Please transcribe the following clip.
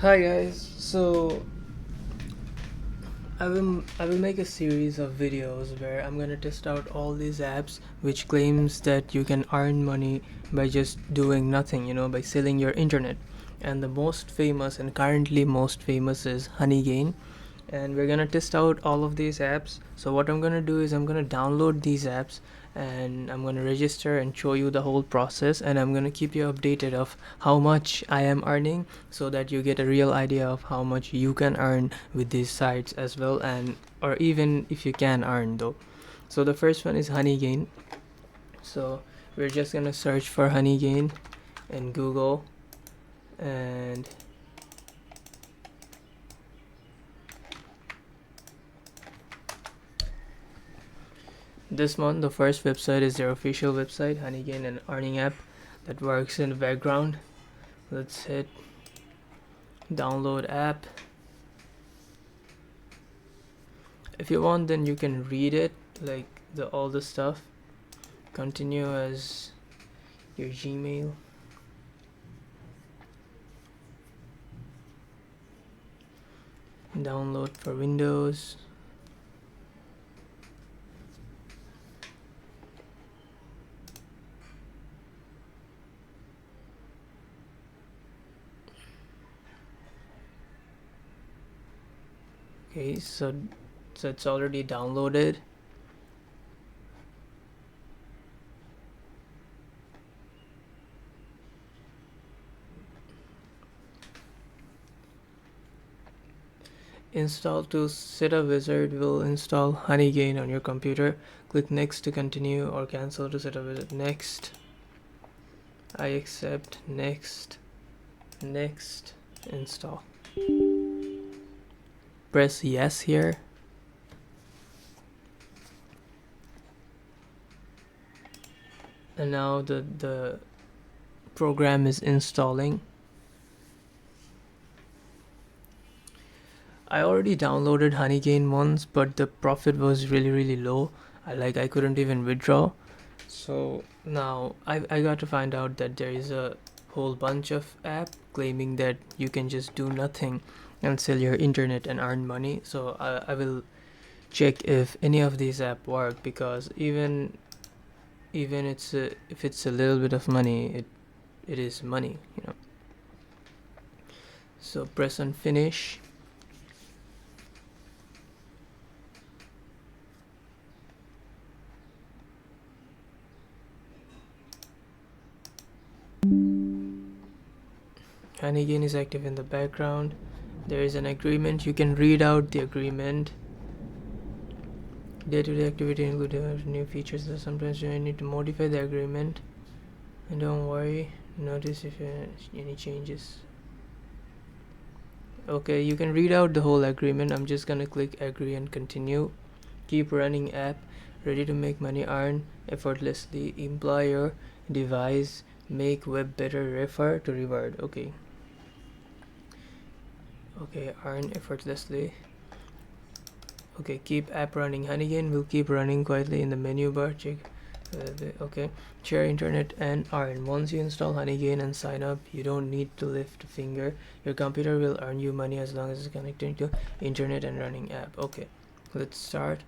Hi guys. I will make a series of videos where I'm gonna test out all these apps which claims that you can earn money by just doing nothing, by selling your internet. And the most famous and currently most famous is Honeygain, and we're gonna test out all of these apps. So what I'm gonna do is I'm gonna download these apps and I'm gonna register and show you the whole process, and I'm gonna keep you updated of how much I am earning so that you get a real idea of how much you can earn with these sites as well, and or even if you can earn though. So the first one is Honeygain. So we're just gonna search for Honeygain in Google, and this one, the first website is their official website, Honeygain, an earning app that works in the background. Let's hit download app. If you want, then you can read it, like all the stuff. Continue as your Gmail. Download for Windows. Okay, so it's already downloaded. Install to setup wizard will install Honeygain on your computer. Click next to continue, or cancel to setup wizard. Next. I accept. Next. Next. Install. Press yes here. And now the program is installing. I already downloaded Honeygain once, but the profit was really low. I couldn't even withdraw. So now I got to find out that there is a whole bunch of app claiming that you can just do nothing and sell your internet and earn money. So I will check if any of these app work, because even if it's a little bit of money, it is money. So press on finish. Honeygain is active in the background. There is an agreement. You can read out the agreement. Day-to-day activity include new features that sometimes you need to modify the agreement. And don't worry, notice if any changes. Okay, you can read out the whole agreement. I'm just gonna click agree and continue. Keep running app, ready to make money, earn effortlessly, employer, device, make web better, refer to reward. Okay, earn effortlessly. Okay, keep app running. Honeygain will keep running quietly in the menu bar. Check. Okay, share internet and earn. Once you install Honeygain and sign up, you don't need to lift a finger. Your computer will earn you money as long as it's connected to internet and running app. Okay, let's start.